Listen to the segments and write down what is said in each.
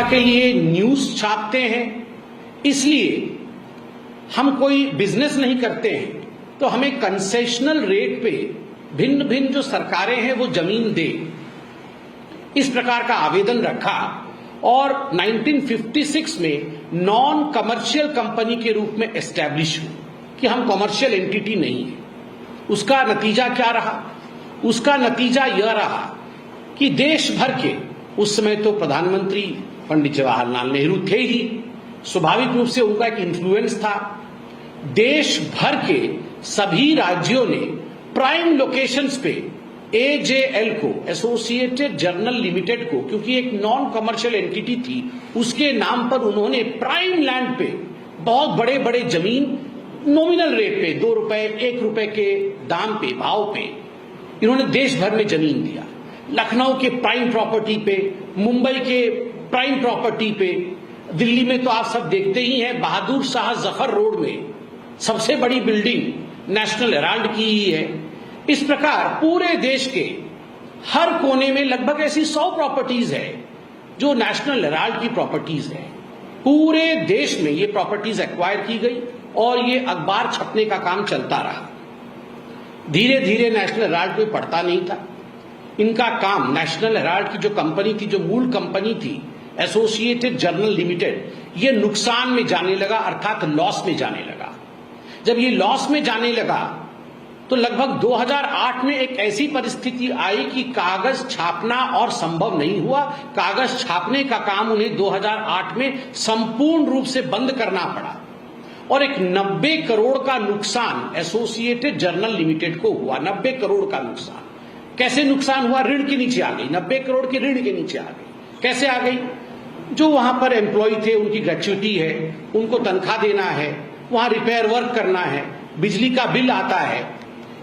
के लिए न्यूज छापते हैं, इसलिए हम कोई बिजनेस नहीं करते हैं तो हमें कंसेशनल रेट पे भिन्न भिन्न जो सरकारें हैं वो जमीन दे, इस प्रकार का आवेदन रखा और 1956 में नॉन कमर्शियल कंपनी के रूप में एस्टैब्लिश हुई कि हम कमर्शियल एंटिटी नहीं है। उसका नतीजा क्या रहा? उसका नतीजा यह रहा कि देश भर के, उस समय तो प्रधानमंत्री पंडित जवाहरलाल नेहरू थे ही, स्वाभाविक रूप से उनका एक इन्फ्लुएंस था। देश भर के सभी राज्यों ने प्राइम लोकेशंस पे एजेएल को, एसोसिएटेड जर्नल लिमिटेड को, क्योंकि एक नॉन कमर्शियल एंटिटी थी, उसके नाम पर उन्होंने प्राइम लैंड पे बहुत बड़े बड़े जमीन नॉमिनल रेट पे 2 रुपए 1 रुपए के दाम पे, भाव पे इन्होंने देश भर में जमीन दिया। लखनऊ के प्राइम प्रॉपर्टी पे, मुंबई के प्राइम प्रॉपर्टी पे, दिल्ली में तो आप सब देखते ही हैं बहादुर शाह जफर रोड में सबसे बड़ी बिल्डिंग नेशनल हेराल्ड की ही है। इस प्रकार पूरे देश के हर कोने में लगभग ऐसी 100 प्रॉपर्टीज है जो नेशनल हेराल्ड की प्रॉपर्टीज है। पूरे देश में ये प्रॉपर्टीज एक्वायर की गई और ये अखबार छपने का काम चलता रहा। धीरे धीरे नेशनल हेराल्ड कोई पढ़ता नहीं था। इनका काम, नेशनल हेराल्ड की जो कंपनी थी, जो मूल कंपनी थी एसोसिएटेड जर्नल लिमिटेड, ये नुकसान में जाने लगा, अर्थात लॉस में जाने लगा। जब ये लॉस में जाने लगा तो लगभग 2008 में एक ऐसी परिस्थिति आई कि कागज छापना और संभव नहीं हुआ। कागज छापने का काम उन्हें 2008 में संपूर्ण रूप से बंद करना पड़ा और एक 90 करोड़ का नुकसान एसोसिएटेड जर्नल लिमिटेड को हुआ। 90 करोड़ का नुकसान। कैसे नुकसान हुआ? ऋण के नीचे आ गई, 90 करोड़ के ऋण के नीचे आ गई। कैसे आ गई? जो वहां पर एम्प्लॉय थे, उनकी ग्रेच्युटी है, उनको तनख्वाह देना है, वहां रिपेयर वर्क करना है, बिजली का बिल आता है,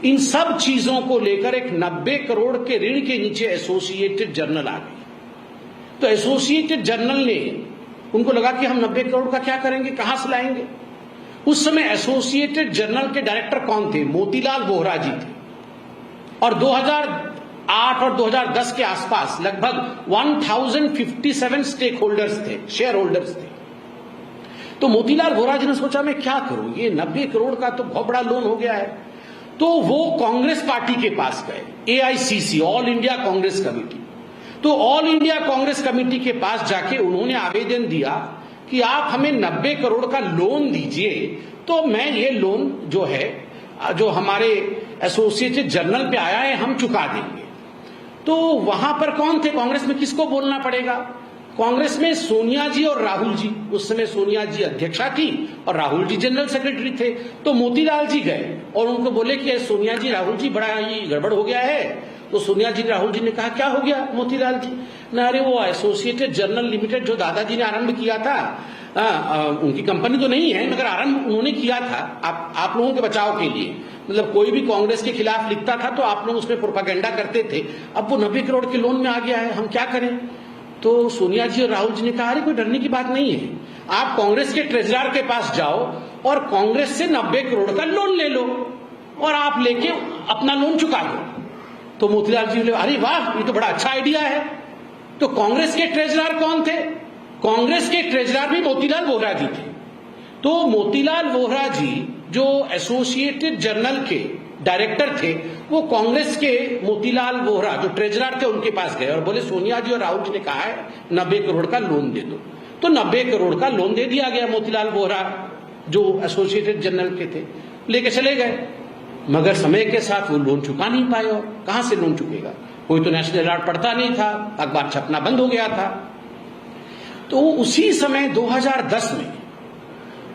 इन सब चीजों को लेकर एक 90 करोड़ के ऋण के नीचे एसोसिएटेड जर्नल आ गई। तो एसोसिएटेड जर्नल ने, उनको लगा कि हम 90 करोड़ का क्या करेंगे, कहां से लाएंगे। उस समय एसोसिएटेड जर्नल के डायरेक्टर कौन थे? मोतीलाल वोहरा जी थे। और 2008 और 2010 के आसपास लगभग 1057 स्टेक होल्डर्स थे, शेयर होल्डर्स थे। तो मोतीलाल वोहरा जी ने सोचा मैं क्या करूं, ये 90 करोड़ का तो बहुत बड़ा लोन हो गया है। तो वो कांग्रेस पार्टी के पास गए, AICC, all India Congress committee. तो ऑल इंडिया कांग्रेस कमेटी के पास जाके उन्होंने आवेदन दिया कि आप हमें 90 करोड़ का लोन दीजिए, तो मैं ये लोन जो है, जो हमारे एसोसिएटेड जर्नल पे आया है, हम चुका देंगे। तो वहां पर कौन थे? कांग्रेस में किसको बोलना पड़ेगा? कांग्रेस में सोनिया जी और राहुल जी। उस समय सोनिया जी अध्यक्षा थी और राहुल जी जनरल सेक्रेटरी थे। तो मोतीलाल जी गए और उनको बोले कि सोनिया जी, राहुल जी, बड़ा ही गड़बड़ हो गया है। तो सोनिया जी, राहुल जी ने कहा क्या हो गया मोतीलाल जी? ना, अरे वो एसोसिएटेड जर्नल लिमिटेड जो दादाजी ने आरंभ किया था, उनकी कंपनी तो नहीं है, मगर आरंभ उन्होंने किया था आप लोगों के बचाव के लिए। मतलब कोई भी कांग्रेस के खिलाफ लिखता था तो आप लोग उसमें प्रोपागेंडा करते थे। अब वो 90 करोड़ के लोन में आ गया है, हम क्या करें? तो सोनिया जी और राहुल जी ने कहा अरे कोई डरने की बात नहीं है, आप कांग्रेस के ट्रेजरर के पास जाओ और कांग्रेस से 90 करोड़ का लोन ले लो और आप लेके अपना लोन चुका दो। तो मोतीलाल जी बोले अरे वाह, ये तो बड़ा अच्छा आइडिया है। तो कांग्रेस के ट्रेजरर कौन थे? कांग्रेस के ट्रेजरर भी मोतीलाल वोहरा जी थे। तो मोतीलाल वोहरा जी जो एसोसिएटेड जर्नल के डायरेक्टर थे, वो कांग्रेस के मोतीलाल वोहरा जो ट्रेजरर थे उनके पास गए और बोले सोनिया जी और राहुल जी ने कहा है 90 करोड़ का लोन दे दो। तो 90 करोड़ का लोन दे दिया गया। मोतीलाल वोहरा जो एसोसिएटेड जर्नल के थे लेके चले गए, मगर समय के साथ वो लोन चुका नहीं पाए। और कहां से लोन चुकेगा? कोई तो नेशनल हेराल्ड पढ़ता नहीं था, अखबार छपना बंद हो गया था। तो उसी समय 2010 में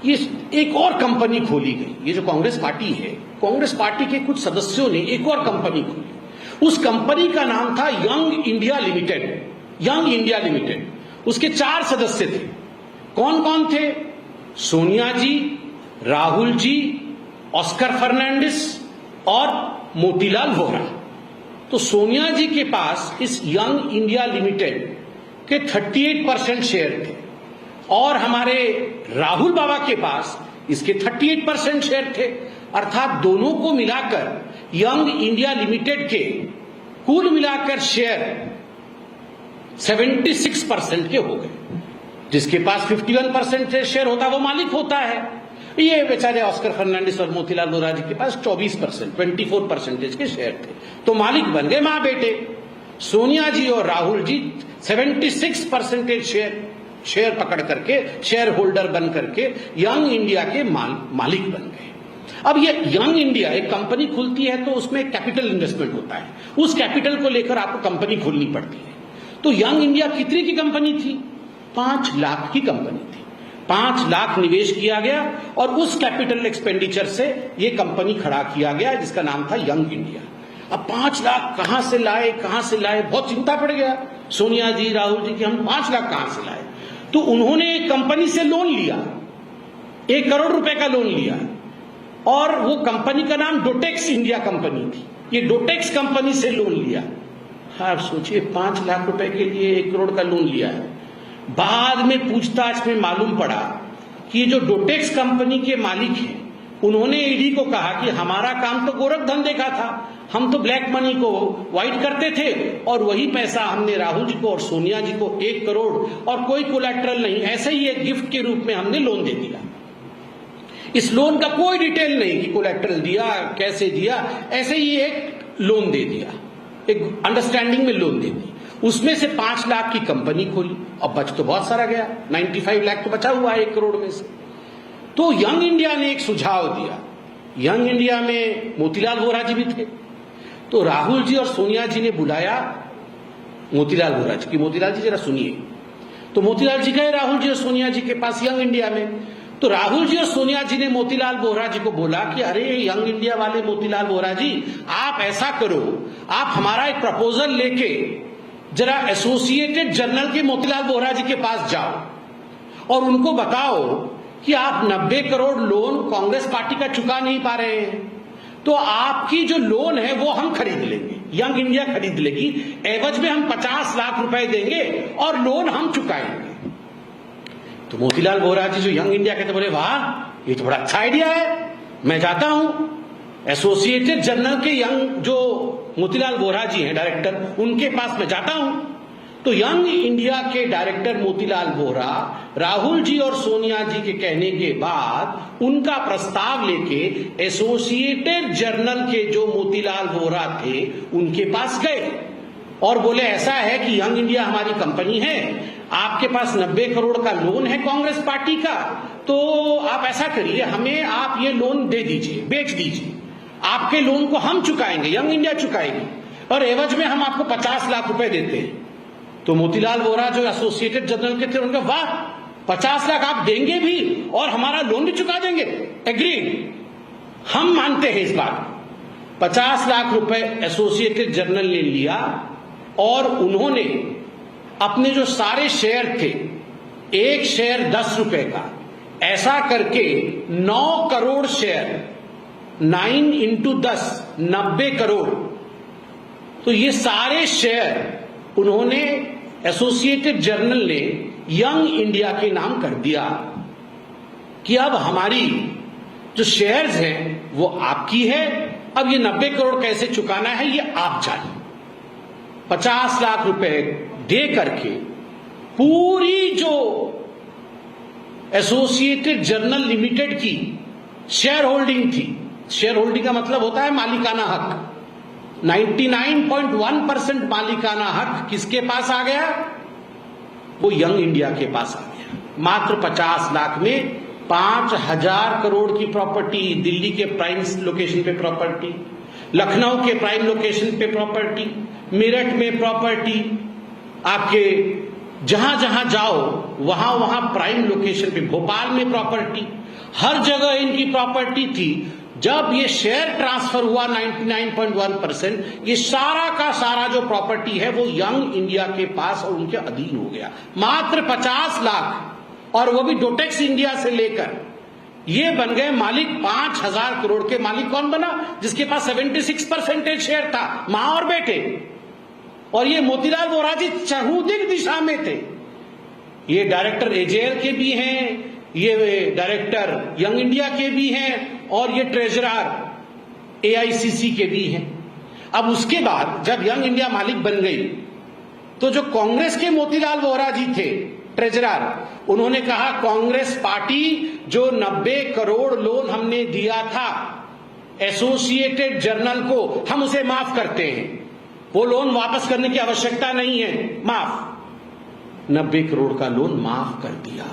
ये एक और कंपनी खोली गई। ये जो कांग्रेस पार्टी है, कांग्रेस पार्टी के कुछ सदस्यों ने एक और कंपनी खोली। उस कंपनी का नाम था young India limited. Young India limited. उसके 4 सदस्य थे। कौन कौन थे? सोनिया जी, राहुल जी, ऑस्कर फर्नांडिस और मोतीलाल वोहरा। तो सोनिया जी के पास इस यंग इंडिया लिमिटेड के 38% शेयर थे और हमारे राहुल बाबा के पास इसके 38% शेयर थे। अर्थात दोनों को मिलाकर यंग इंडिया लिमिटेड के कुल मिलाकर शेयर 76% के हो गए। जिसके पास 51% शेयर होता है वो मालिक होता है। ये बेचारे ऑस्कर फर्नांडिस और मोतीलाल वोरा जी के पास 24%, 24% के शेयर थे, तो मालिक बन गए मां बेटे। सोनिया जी और राहुल जी 76% शेयर पकड़ करके, शेयर होल्डर बन करके यंग इंडिया के मालिक बन गए। अब ये यंग इंडिया एक कंपनी खुलती है तो उसमें कैपिटल इन्वेस्टमेंट होता है, उस कैपिटल को लेकर आपको कंपनी खोलनी पड़ती है। तो यंग इंडिया कितने की कंपनी थी? 5 लाख की कंपनी थी। 5 लाख निवेश किया गया और उस कैपिटल एक्सपेंडिचर से ये कंपनी खड़ा किया गया जिसका नाम था यंग इंडिया। अब 5 लाख कहां से लाए, बहुत चिंता पड़ गया सोनिया जी, राहुल जी की, हम 5 लाख कहां से लाए। तो उन्होंने एक कंपनी से लोन लिया, 1 करोड़ रुपए का लोन लिया, और वो कंपनी का नाम डोटेक्स इंडिया कंपनी थी। ये डोटेक्स कंपनी से लोन लिया। हाँ सोचिए, 5 लाख रुपए के लिए 1 करोड़ का लोन लिया है। बाद में पूछताछ में मालूम पड़ा कि जो डोटेक्स कंपनी के मालिक हैं उन्होंने ईडी को कहा कि हमारा काम तो गोरख धंधे का था, हम तो ब्लैक मनी को व्हाइट करते थे और वही पैसा हमने राहुल जी को और सोनिया जी को 1 करोड़ और कोई कोलैटरल नहीं, ऐसे ही एक गिफ्ट के रूप में हमने लोन दे दिया। इस लोन का कोई डिटेल नहीं कि कोलैटरल दिया, कैसे दिया, ऐसे ही एक लोन दे दिया, एक अंडरस्टैंडिंग में लोन दे दी। उसमें से 5 लाख की कंपनी खोली, अब बच तो बहुत सारा गया, 95 लाख तो बचा हुआ है 1 करोड़ में से। तो यंग इंडिया ने एक सुझाव दिया। यंग इंडिया में मोतीलाल वोरा जी भी थे, तो राहुल जी और सोनिया जी ने बुलाया मोतीलाल वोरा जी की, मोतीलाल जी जरा सुनिए। तो मोतीलाल जी गए राहुल जी और सोनिया जी के पास यंग इंडिया में। तो राहुल जी और सोनिया जी ने मोतीलाल वोरा जी को बोला कि अरे यंग इंडिया वाले मोतीलाल वोरा जी, आप ऐसा करो, आप हमारा एक प्रपोजल लेके जरा एसोसिएटेड जर्नल के मोतीलाल वोरा जी के पास जाओ और उनको बताओ कि आप 90 करोड़ लोन कांग्रेस पार्टी का चुका नहीं पा रहे हैं, तो आपकी जो लोन है वो हम खरीद लेंगे, यंग इंडिया खरीद लेगी, एवज में हम 50 लाख रुपए देंगे और लोन हम चुकाएंगे। तो मोतीलाल वोरा जी जो यंग इंडिया कहते, बोले वाह ये तो बड़ा अच्छा आइडिया है, मैं जाता हूं एसोसिएटेड जर्नल के यंग जो मोतीलाल वोरा जी हैं डायरेक्टर, उनके पास मैं जाता हूं। तो यंग इंडिया के डायरेक्टर मोतीलाल वोरा राहुल जी और सोनिया जी के कहने के बाद उनका प्रस्ताव लेके एसोसिएटेड जर्नल के जो मोतीलाल वोरा थे उनके पास गए और बोले ऐसा है कि यंग इंडिया हमारी कंपनी है, आपके पास 90 करोड़ का लोन है कांग्रेस पार्टी का, तो आप ऐसा करिए, हमें आप ये लोन दे दीजिए, बेच दीजिए, आपके लोन को हम चुकाएंगे, यंग इंडिया चुकाएगी, और एवज में हम आपको 50 लाख रुपए देते हैं। तो मोतीलाल वोरा जो एसोसिएटेड जर्नल के थे उनका वाह 50 लाख आप देंगे भी और हमारा लोन भी चुका देंगे, एग्रीड, हम मानते हैं इस बात। 50 लाख रुपए एसोसिएटेड जर्नल ने लिया और उन्होंने अपने जो सारे शेयर थे, एक शेयर 10 रुपए का, ऐसा करके 9 करोड़ शेयर, 9 इंटू 10 90 करोड़, तो ये सारे शेयर उन्होंने एसोसिएटेड जर्नल ने यंग इंडिया के नाम कर दिया कि अब हमारी जो शेयर्स हैं वो आपकी है, अब ये 90 करोड़ कैसे चुकाना है ये आप जानिए। 50 लाख रुपए दे करके पूरी जो एसोसिएटेड जर्नल लिमिटेड की शेयर होल्डिंग थी, शेयर होल्डिंग का मतलब होता है मालिकाना हक, 99.1% मालिकाना हक किसके पास आ गया? वो यंग इंडिया के पास आ गया। मात्र 50 लाख में 5000 करोड़ की प्रॉपर्टी, दिल्ली के प्राइम लोकेशन पे प्रॉपर्टी, लखनऊ के प्राइम लोकेशन पे प्रॉपर्टी, मेरठ में प्रॉपर्टी, आपके जहां जहां जाओ वहां वहां प्राइम लोकेशन पे, भोपाल में प्रॉपर्टी, हर जगह इनकी प्रॉपर्टी थी। जब ये शेयर ट्रांसफर हुआ 99.1%, ये सारा का सारा जो प्रॉपर्टी है वो यंग इंडिया के पास और उनके अधीन हो गया। मात्र 50 लाख, और वो भी डोटेक्स इंडिया से लेकर ये बन गए मालिक। 5000 करोड़ के मालिक कौन बना? जिसके पास 76% शेयर था, मां और बेटे। और ये मोतीलाल वोरा जी चहुदिक दिशा में थे। ये डायरेक्टर एजेएल के भी हैं, ये डायरेक्टर यंग इंडिया के भी हैं, और ये ट्रेजरर एआईसीसी के भी हैं। अब उसके बाद जब यंग इंडिया मालिक बन गई तो जो कांग्रेस के मोतीलाल वोरा जी थे, ट्रेजरर, उन्होंने कहा कांग्रेस पार्टी जो 90 करोड़ लोन हमने दिया था एसोसिएटेड जर्नल को, हम उसे माफ करते हैं, वो लोन वापस करने की आवश्यकता नहीं है, माफ। 90 करोड़ का लोन माफ कर दिया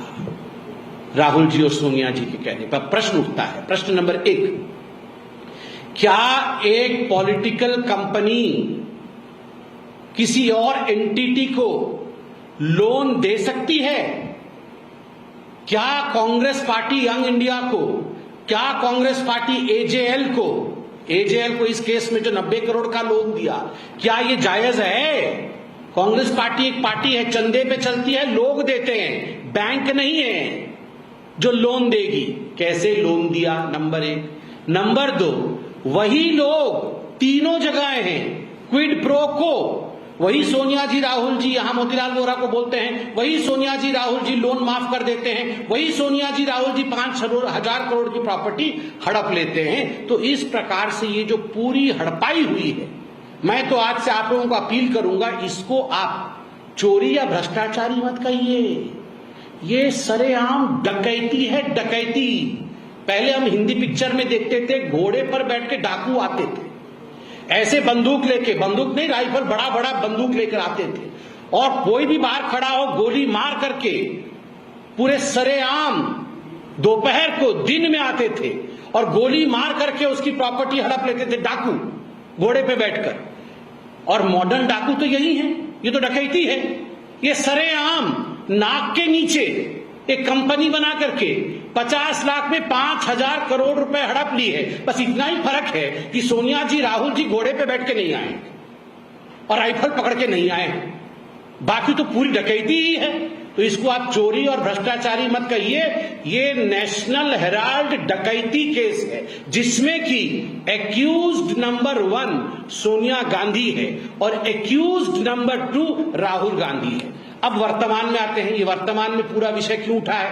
राहुल जी और सोनिया जी के कहने पर। प्रश्न उठता है, प्रश्न नंबर 1, क्या एक पॉलिटिकल कंपनी किसी और एंटिटी को लोन दे सकती है? क्या कांग्रेस पार्टी यंग इंडिया को, क्या कांग्रेस पार्टी एजेएल को इस केस में जो 90 करोड़ का लोन दिया, क्या ये जायज है? कांग्रेस पार्टी एक पार्टी है, चंदे पे चलती है, लोग देते हैं, बैंक नहीं है जो लोन देगी। कैसे लोन दिया? नंबर 1। नंबर 2, वही लोग तीनों जगह हैं, क्विड प्रो को, वही सोनिया जी राहुल जी यहां मोतीलाल वोरा को बोलते हैं, वही सोनिया जी राहुल जी लोन माफ कर देते हैं, वही सोनिया जी राहुल जी 5,000 करोड़ की प्रॉपर्टी हड़प लेते हैं। तो इस प्रकार से ये जो पूरी हड़पाई हुई है, मैं तो आज से आप लोगों को अपील करूंगा, इसको आप चोरी या भ्रष्टाचारी मत कहिए, ये सरेआम डकैती है, डकैती। पहले हम हिंदी पिक्चर में देखते थे, घोड़े पर बैठ के डाकू आते थे, ऐसे बंदूक लेके, बंदूक नहीं राइफल, बड़ा बड़ा बंदूक लेकर आते थे, और कोई भी बाहर खड़ा हो गोली मार करके पूरे सरेआम दोपहर को दिन में आते थे और गोली मार करके उसकी प्रॉपर्टी हड़प लेते थे, डाकू घोड़े पे बैठकर। और मॉडर्न डाकू तो यही है, ये तो डकैती है। ये सरेआम नाक के नीचे एक कंपनी बना करके 50 लाख में 5,000 करोड़ रुपए हड़प ली है। बस इतना ही फर्क है कि सोनिया जी राहुल जी घोड़े पे बैठ के नहीं आए और राइफल पकड़ के नहीं आए, बाकी तो पूरी डकैती ही है। तो इसको आप चोरी और भ्रष्टाचारी मत कहिए, ये नेशनल हेराल्ड डकैती केस है, जिसमें कि एक्यूज्ड नंबर 1 सोनिया गांधी है और एक्यूज्ड नंबर 2 राहुल गांधी है। अब वर्तमान में आते हैं, ये वर्तमान में पूरा विषय क्यों उठा है?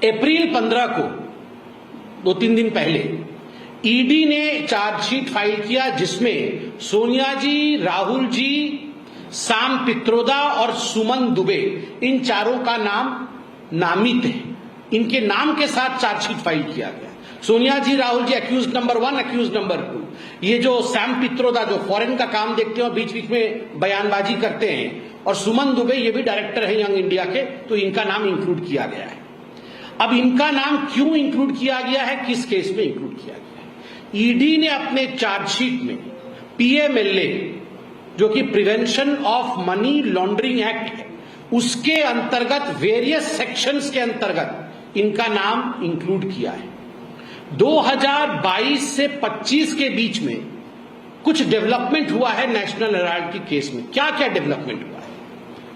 अप्रैल 15 को, 2-3 दिन पहले, ईडी ने चार्जशीट फाइल किया जिसमें सोनिया जी, राहुल जी, साम पित्रोदा और सुमन दुबे, इन चारों का नाम नामित है। इनके नाम के साथ चार्जशीट फाइल किया गया। सोनिया जी Rahul ji accused number 1, accused number 2। ये जो सैम पित्रोदा जो फॉरेन का काम देखते हैं और बीच बीच में बयानबाजी करते हैं, और सुमन दुबे ये भी डायरेक्टर है यंग इंडिया के, तो इनका नाम इंक्लूड किया गया है। अब इनका नाम क्यों इंक्लूड किया गया है, किस केस में इंक्लूड किया गया है? ईडी ने अपने चार्जशीट में पीएमएलए, जो कि prevention of money laundering act है, उसके अंतर्गत वेरियस सेक्शंस के अंतर्गत इनका नाम इंक्लूड किया है। 2022 से 25 के बीच में कुछ डेवलपमेंट हुआ है नेशनल हेराल्ड की केस में। क्या क्या डेवलपमेंट हुआ है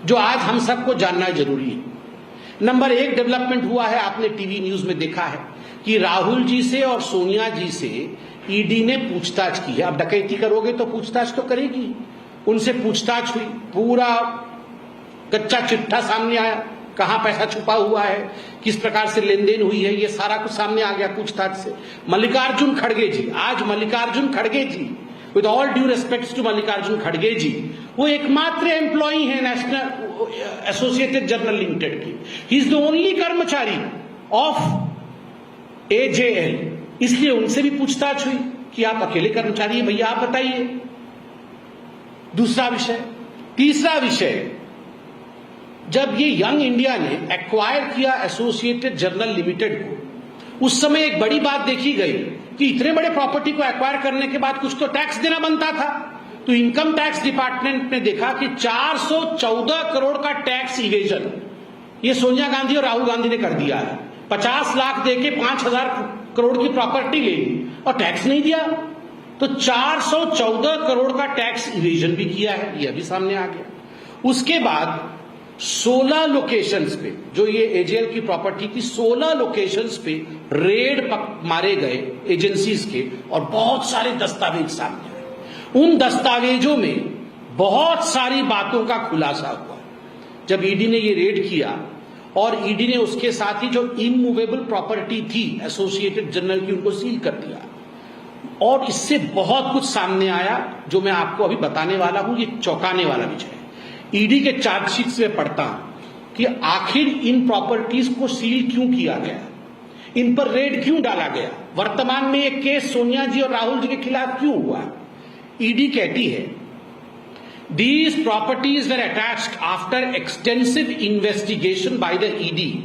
जो आज हम सबको जानना जरूरी है? नंबर 1 डेवलपमेंट हुआ है, आपने टीवी न्यूज में देखा है कि राहुल जी से और सोनिया जी से ईडी ने पूछताछ की है। अब डकैती करोगे तो पूछताछ तो करेगी, उनसे पूछताछ हुई, पूरा कच्चा चिट्ठा सामने आया, कहां पैसा छुपा हुआ है, किस प्रकार से लेन देन हुई है, ये सारा कुछ सामने आ गया पूछताछ से। मल्लिकार्जुन खड़गे जी, आज मल्लिकार्जुन खड़गे ji, with all due respects to Mallikarjun खड़गे जी, वो एकमात्र एम्प्लॉई है नेशनल एसोसिएटेड जर्नल लिमिटेड की। ही इज द ओनली कर्मचारी ऑफ एजेएल, इसलिए उनसे भी पूछताछ हुई कि आप अकेले कर्मचारी हैं भैया, आप बताइए। दूसरा विषय। तीसरा विषय, जब ये यंग इंडिया ने एक्वायर किया एसोसिएटेड जर्नल लिमिटेड को, उस समय एक बड़ी बात देखी गई कि इतने बड़े प्रॉपर्टी को एक्वायर करने के बाद कुछ तो टैक्स देना बनता था। तो इनकम टैक्स डिपार्टमेंट ने देखा कि 414 करोड़ का टैक्स इवेजन ये सोनिया गांधी और राहुल गांधी ने कर दिया है। 50 लाख देके 5,000 करोड़ की प्रॉपर्टी ले ली और टैक्स नहीं दिया, तो 414 करोड़ का टैक्स इवेजन भी किया है, यह भी सामने आ गया। उसके बाद 16 लोकेशंस पे, जो ये एजेएल की प्रॉपर्टी थी, 16 लोकेशंस पे रेड मारे गए एजेंसीज के और बहुत सारे दस्तावेज सामने आए। उन दस्तावेजों में बहुत सारी बातों का खुलासा हुआ। जब ईडी ने ये रेड किया और ईडी ने उसके साथ ही जो इमूवेबल प्रॉपर्टी थी एसोसिएटेड जर्नल की, उनको सील कर दिया, और इससे बहुत कुछ सामने आया जो मैं आपको अभी बताने वाला हूं। ये चौंकाने वाला विषय है। ईडी के चार्जशीट में पढ़ता हूं कि आखिर इन प्रॉपर्टीज को सील क्यों किया गया, इन पर रेड क्यों डाला गया, वर्तमान में ये केस सोनिया जी और राहुल जी के खिलाफ क्यों हुआ। ईडी कहती है these properties were attached after extensive investigation by the ED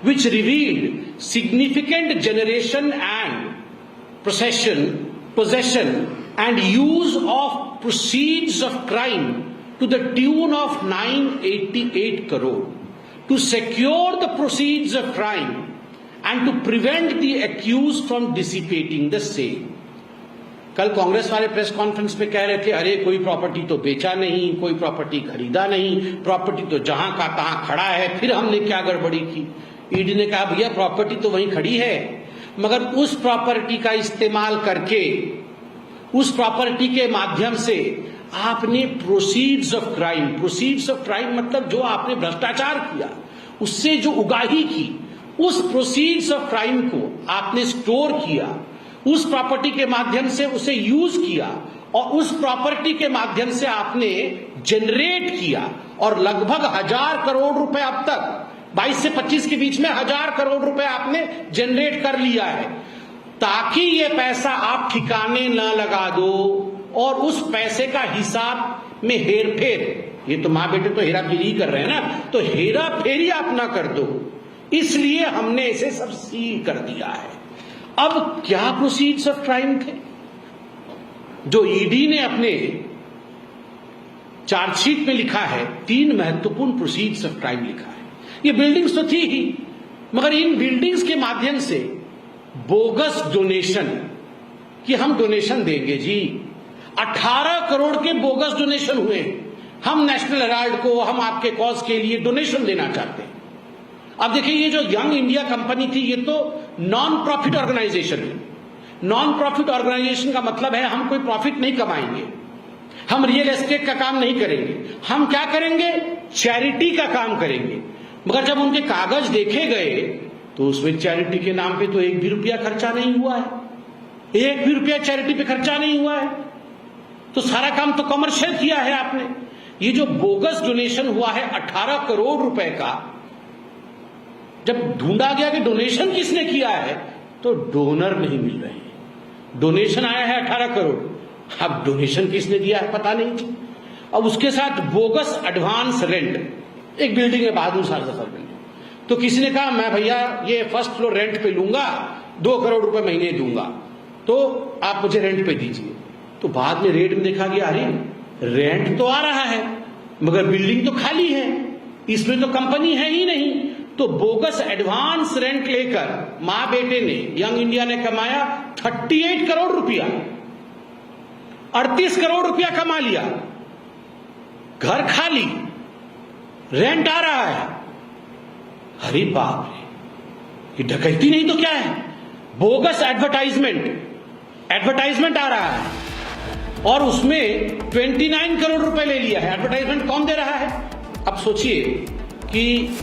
which revealed significant generation and possession and use of proceeds of crime to the tune of 988 crore to secure the proceeds of crime and to prevent the accused from dissipating the same। कल कांग्रेस वाले press conference में कह रहे थे अरे कोई property तो बेचा नहीं, कोई प्रॉपर्टी खरीदा नहीं, प्रॉपर्टी तो जहां का तहां खड़ा है, फिर हमने क्या गड़बड़ी की। ईडी ने कहा भैया प्रॉपर्टी तो वहीं खड़ी है, मगर उस प्रॉपर्टी का इस्तेमाल करके, उस प्रॉपर्टी के माध्यम से आपने प्रोसीड्स ऑफ क्राइम मतलब जो आपने भ्रष्टाचार किया उससे जो उगाही की, उस प्रोसीड्स ऑफ क्राइम को आपने स्टोर किया, उस प्रॉपर्टी के माध्यम से उसे यूज किया और उस प्रॉपर्टी के माध्यम से आपने जनरेट किया और लगभग 1000 करोड़ रुपए अब तक 22 से 25 के बीच में 1000 करोड़ रुपए आपने जनरेट कर लिया है, ताकि ये पैसा आप ठिकाने न लगा दो और उस पैसे का हिसाब में हेरफेर, ये तो मां बेटे तो हेरा फेरी कर रहे हैं ना, तो हेरा फेरी आप ना कर दो, इसलिए हमने इसे सब सील कर दिया है। अब क्या प्रोसीड्स ऑफ क्राइम थे जो ईडी ने अपने चार्जशीट में लिखा है? 3 महत्वपूर्ण प्रोसीड्स ऑफ क्राइम लिखा है। ये बिल्डिंग्स तो थी ही, मगर इन बिल्डिंग्स के माध्यम से बोगस डोनेशन कि हम डोनेशन देंगे जी, 18 करोड़ के बोगस डोनेशन हुए। हम नेशनल हेराल्ड को, हम आपके कॉज के लिए डोनेशन देना चाहते हैं। अब देखिए ये जो यंग इंडिया कंपनी थी ये तो नॉन प्रॉफिट ऑर्गेनाइजेशन है। नॉन प्रॉफिट ऑर्गेनाइजेशन का मतलब है हम कोई प्रॉफिट नहीं कमाएंगे, हम रियल एस्टेट का काम नहीं करेंगे, हम क्या करेंगे, चैरिटी का काम करेंगे। मगर जब उनके कागज देखे गए तो उसमें चैरिटी के नाम पे तो 1 भी रुपया खर्चा नहीं हुआ है, 1 भी रुपया चैरिटी पे खर्चा नहीं हुआ है, तो सारा काम तो कमर्शियल किया है आपने। ये जो बोगस डोनेशन हुआ है 18 करोड़ रुपए का, जब ढूंढा गया कि डोनेशन किसने किया है तो डोनर नहीं मिल रहे हैं। डोनेशन आया है 18 करोड़, अब डोनेशन किसने दिया है पता नहीं। अब उसके साथ बोगस एडवांस रेंट, एक बिल्डिंग है बहादुर शास्त्री बिल्डिंग, तो किसी ने कहा मैं भैया ये फर्स्ट फ्लोर रेंट पे लूंगा, 2 करोड़ रुपए महीने दूंगा, तो आप मुझे रेंट पे दीजिए। तो बाद में रेट में देखा गया अरे रेंट तो आ रहा है मगर बिल्डिंग तो खाली है, इसमें तो कंपनी है ही नहीं। तो बोगस एडवांस रेंट लेकर मां बेटे ने, यंग इंडिया ने कमाया 38 करोड़ रुपया, 38 करोड़ रुपया कमा लिया, घर खाली, रेंट आ रहा है। अरे बाप रे, ये डकैती नहीं तो क्या है, बोगस एडवर्टाइजमेंट आ रहा है और उसमें 29 करोड़ रुपए ले लिया है। एडवर्टाइजमेंट कौन दे रहा है? अब सोचिए कि